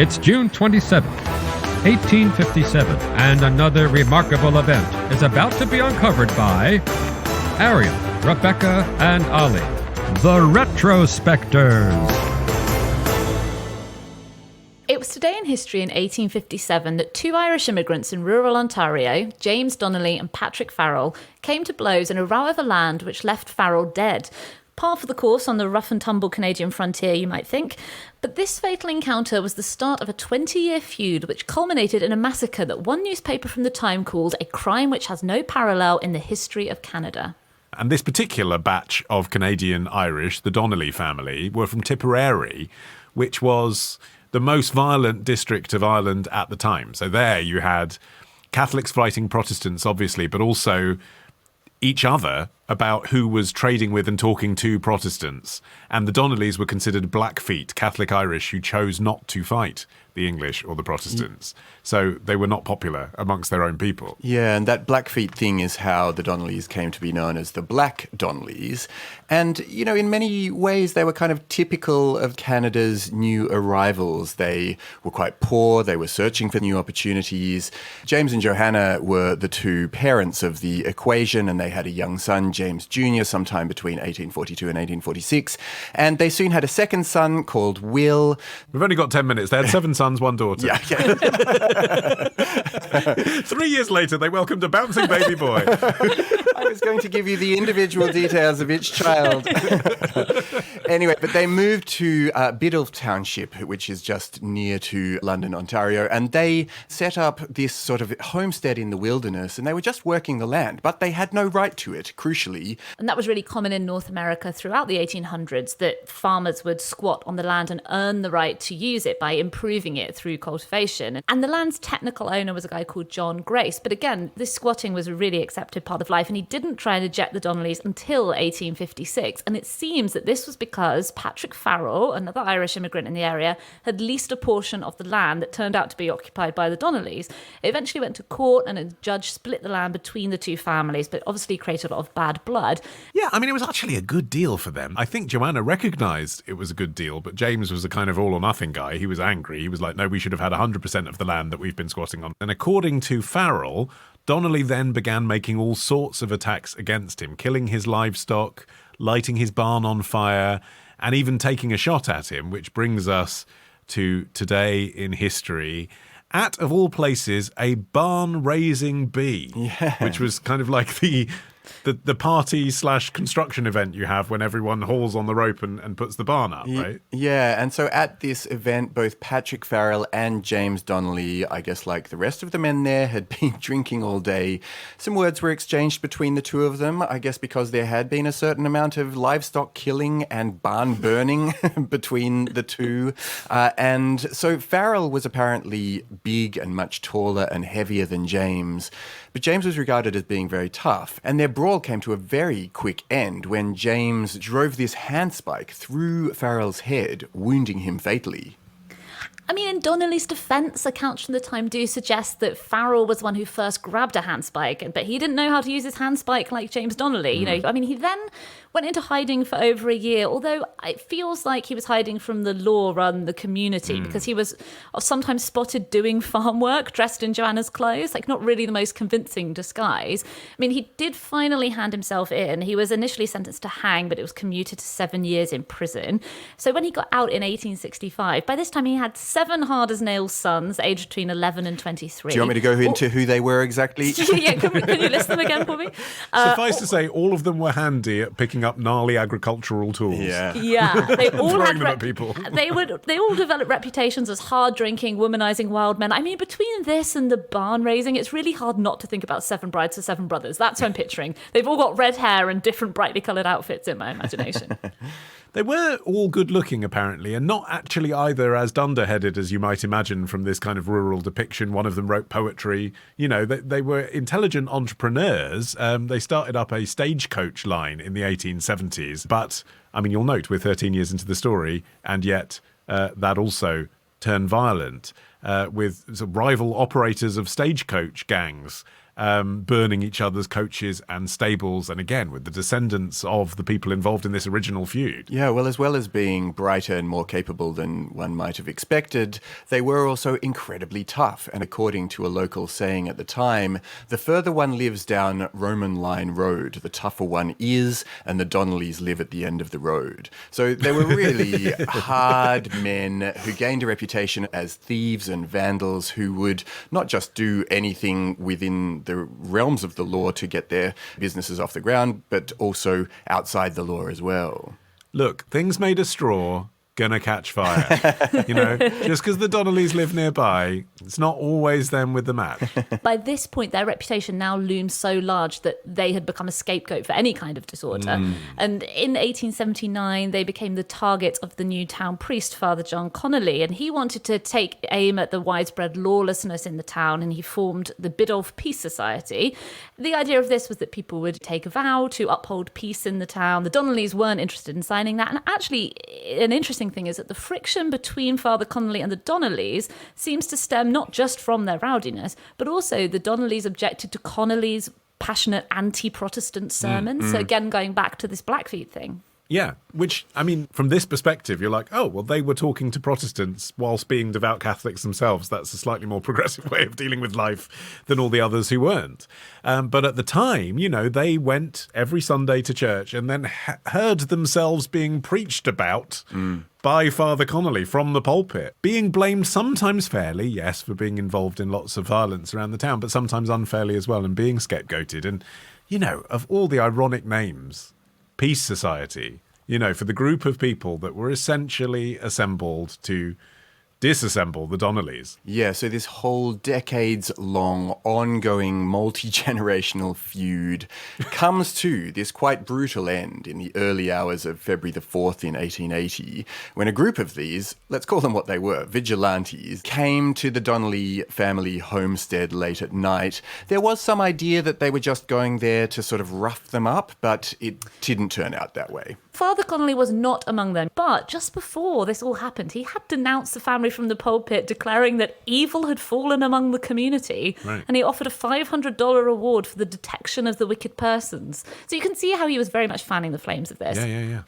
It's June 27th, 1857, and another remarkable event is about to be uncovered by Arion, Rebecca, and Olly, the Retrospectors. It was today in history in 1857 that two Irish immigrants in rural Ontario, James Donnelly and Patrick Farrell, came to blows in a row over land which left Farrell dead. Par for the course on the rough-and-tumble Canadian frontier, you might think. But this fatal encounter was the start of a 20-year feud which culminated in a massacre that one newspaper from the time called a crime which has no parallel in the history of Canada. And this particular batch of Canadian Irish, the Donnelly family, were from Tipperary, which was the most violent district of Ireland at the time. So there you had Catholics fighting Protestants, obviously, but also each other about who was trading with and talking to Protestants. And the Donnellys were considered Blackfeet, Catholic Irish, who chose not to fight the English or the Protestants. So they were not popular amongst their own people. Yeah, and that Blackfeet thing is how the Donnellys came to be known as the Black Donnellys. And, you know, in many ways, they were kind of typical of Canada's new arrivals. They were quite poor. They were searching for new opportunities. James and Johanna were the two parents of the equation, and they had a young son, James Jr., sometime between 1842 and 1846. And they soon had a second son called Will. We've only got 10 minutes. They had 7 sons, 1 daughter. Yeah. 3 years later, they welcomed a bouncing baby boy. I was going to give you the individual details of each child. Anyway, but they moved to Biddulph Township, which is just near to London, Ontario, and they set up this sort of homestead in the wilderness, and they were just working the land, but they had no right to it, crucially. And that was really common in North America throughout the 1800s, that farmers would squat on the land and earn the right to use it by improving it through cultivation. And the land's technical owner was a guy called John Grace. But again, this squatting was a really accepted part of life, and he didn't try and eject the Donnellys until 1856. And it seems that this was because Patrick Farrell, another Irish immigrant in the area, had leased a portion of the land that turned out to be occupied by the Donnellys. It eventually went to court, and a judge split the land between the two families, but obviously created a lot of bad blood. Yeah, I mean, it was actually a good deal for them. I think Joanna recognised it was a good deal, but James was a kind of all-or-nothing guy. He was angry. He was like, no, we should have had 100% of the land that we've been squatting on. And according to Farrell, Donnelly then began making all sorts of attacks against him, killing his livestock, lighting his barn on fire, and even taking a shot at him, which brings us to today in history at, of all places, a barn-raising bee, which was kind of like the party/construction event you have when everyone hauls on the rope and puts the barn up, right? Yeah, and so at this event, both Patrick Farrell and James Donnelly, I guess like the rest of the men there, had been drinking all day. Some words were exchanged between the two of them, I guess because there had been a certain amount of livestock killing and barn burning between the two. And so Farrell was apparently big and much taller and heavier than James, but James was regarded as being very tough, and their brawl came to a very quick end when James drove this handspike through Farrell's head, wounding him fatally. I mean, in Donnelly's defence, accounts from the time do suggest that Farrell was the one who first grabbed a handspike, but he didn't know how to use his handspike like James Donnelly. You know, I mean, he then went into hiding for over a year, although it feels like he was hiding from the law rather than the community, because he was sometimes spotted doing farm work dressed in Joanna's clothes, like not really the most convincing disguise. I mean, he did finally hand himself in. He was initially sentenced to hang, but it was commuted to 7 years in prison. So when he got out in 1865, by this time he had 7 hard-as-nails sons, aged between 11 and 23. Do you want me to go into who they were exactly? Yeah, can you list them again for me? Suffice to say, all of them were handy at picking up gnarly agricultural tools. Yeah, they all Throwing had them at people. They all developed reputations as hard-drinking, womanizing wild men. I mean, between this and the barn raising, it's really hard not to think about 7 Brides for 7 Brothers. That's what I'm picturing. They've all got red hair and different brightly coloured outfits in my imagination. They were all good-looking, apparently, and not actually either as dunderheaded as you might imagine from this kind of rural depiction. One of them wrote poetry. You know, they were intelligent entrepreneurs. They started up a stagecoach line in the 1870s. But, I mean, you'll note we're 13 years into the story, and yet that also turned violent with sort of rival operators of stagecoach gangs burning each other's coaches and stables, and again, with the descendants of the people involved in this original feud. Yeah, well, as well as being brighter and more capable than one might have expected, they were also incredibly tough. And according to a local saying at the time, the further one lives down Roman Line Road, the tougher one is, and the Donnellys live at the end of the road. So they were really hard men who gained a reputation as thieves and vandals who would not just do anything within the realms of the law to get their businesses off the ground, but also outside the law as well. Look, things made of straw, gonna catch fire. Just because the Donnellys live nearby, it's not always them with the match. By this point, their reputation now loomed so large that they had become a scapegoat for any kind of disorder. And in 1879, they became the target of the new town priest, Father John Connolly, and he wanted to take aim at the widespread lawlessness in the town, and he formed the Biddulph Peace Society. The idea of this was that people would take a vow to uphold peace in the town. The Donnellys weren't interested in signing that, and actually, an interesting thing is that the friction between Father Connolly and the Donnellys seems to stem not just from their rowdiness, but also the Donnellys objected to Connolly's passionate anti-Protestant sermons. So again, going back to this Blackfeet thing. Yeah, which, I mean, from this perspective, you're like, oh, well, they were talking to Protestants whilst being devout Catholics themselves. That's a slightly more progressive way of dealing with life than all the others who weren't. But at the time, they went every Sunday to church and then heard themselves being preached about by Father Connolly from the pulpit, being blamed sometimes fairly, yes, for being involved in lots of violence around the town, but sometimes unfairly as well, and being scapegoated. And, of all the ironic names, Peace Society, for the group of people that were essentially assembled to disassemble the Donnellys. Yeah, so this whole decades-long, ongoing, multi-generational feud comes to this quite brutal end in the early hours of February the 4th in 1880, when a group of these, let's call them what they were, vigilantes, came to the Donnelly family homestead late at night. There was some idea that they were just going there to sort of rough them up, but it didn't turn out that way. Father Connolly was not among them, but just before this all happened, he had denounced the family from the pulpit, declaring that evil had fallen among the community, right. And he offered a $500 reward for the detection of the wicked persons. So you can see how he was very much fanning the flames of this. Yeah.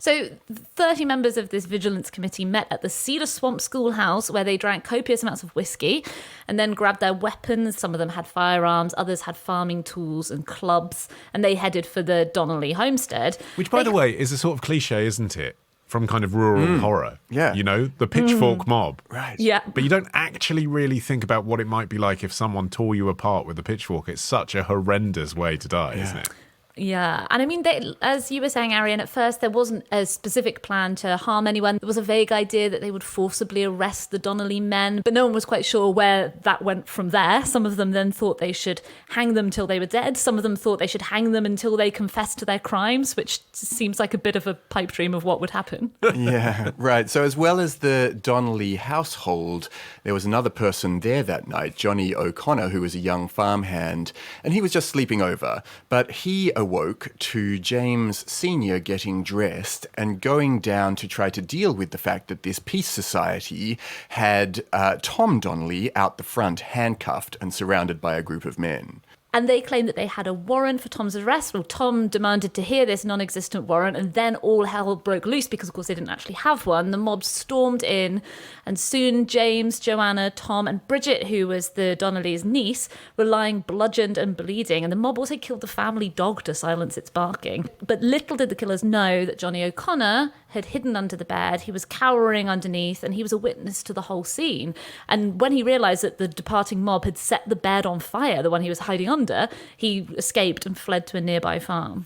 So 30 members of this vigilance committee met at the Cedar Swamp Schoolhouse, where they drank copious amounts of whiskey and then grabbed their weapons. Some of them had firearms, others had farming tools and clubs, and they headed for the Donnelly homestead. Which, by the way, is a sort of cliche, isn't it? From kind of rural horror. Yeah. The pitchfork mob. Right. Yeah. But you don't actually really think about what it might be like if someone tore you apart with a pitchfork. It's such a horrendous way to die, isn't it? Yeah, and I mean, as you were saying, Arion, at first there wasn't a specific plan to harm anyone. There was a vague idea that they would forcibly arrest the Donnelly men, but no one was quite sure where that went from there. Some of them then thought they should hang them till they were dead. Some of them thought they should hang them until they confessed to their crimes, which seems like a bit of a pipe dream of what would happen. Yeah, right. So as well as the Donnelly household, there was another person there that night, Johnny O'Connor, who was a young farmhand, and he was just sleeping over. But he awoke to James Sr. getting dressed and going down to try to deal with the fact that this peace society had Tom Donnelly out the front, handcuffed and surrounded by a group of men. And they claimed that they had a warrant for Tom's arrest. Well, Tom demanded to hear this non-existent warrant, and then all hell broke loose because, of course, they didn't actually have one. The mob stormed in, and soon James, Joanna, Tom, and Bridget, who was the Donnelly's niece, were lying bludgeoned and bleeding. And the mob also killed the family dog to silence its barking. But little did the killers know that Johnny O'Connor had hidden under the bed. He was cowering underneath, and he was a witness to the whole scene. And when he realised that the departing mob had set the bed on fire, the one he was hiding under, he escaped and fled to a nearby farm.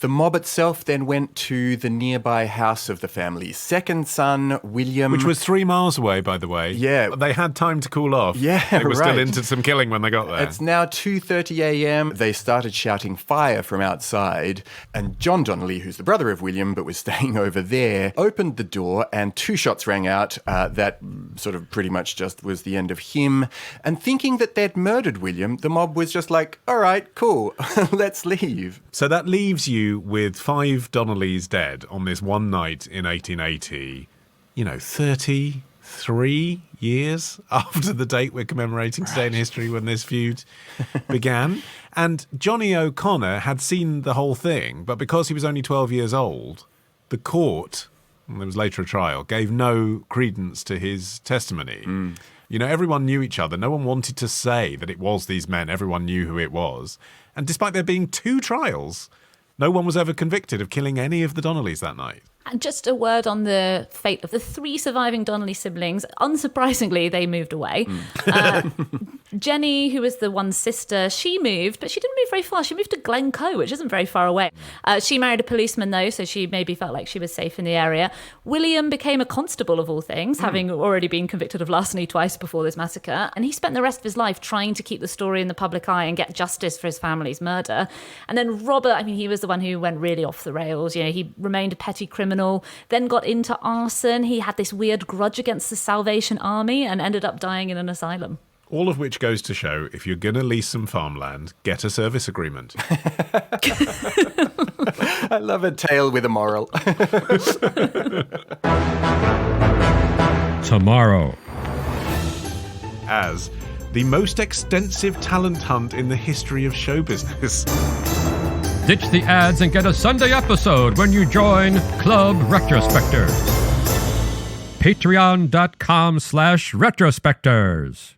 The mob itself then went to the nearby house of the family's second son, William. Which was 3 miles away, by the way. Yeah. They had time to cool off. Yeah, They were right. still into some killing when they got there. It's now 2:30 a.m. They started shouting fire from outside, and John Donnelly, who's the brother of William but was staying over there, opened the door and 2 shots rang out. That sort of pretty much just was the end of him. And thinking that they'd murdered William, the mob was just like, all right, cool, let's leave. So that leaves you with 5 Donnellys dead on this one night in 1880. 30, 3 years after the date we're commemorating today in history when this feud began. And Johnny O'Connor had seen the whole thing, but because he was only 12 years old, the court, and there was later a trial, gave no credence to his testimony. You know, everyone knew each other. No one wanted to say that it was these men. Everyone knew who it was. And despite there being 2 trials, no one was ever convicted of killing any of the Donnellys that night. And just a word on the fate of the 3 surviving Donnelly siblings. Unsurprisingly, they moved away. Jenny, who was the one sister, she moved, but she didn't move very far. She moved to Glencoe, which isn't very far away. She married a policeman, though, so she maybe felt like she was safe in the area. William became a constable, of all things, having already been convicted of larceny twice before this massacre. And he spent the rest of his life trying to keep the story in the public eye and get justice for his family's murder. And then Robert, I mean, he was the one who went really off the rails. You know, he remained a petty criminal, then got into arson. He had this weird grudge against the Salvation Army and ended up dying in an asylum. All of which goes to show, if you're going to lease some farmland, get a service agreement. I love a tale with a moral. Tomorrow. As the most extensive talent hunt in the history of show business. Ditch the ads and get a Sunday episode when you join Club Retrospectors. Patreon.com/retrospectors.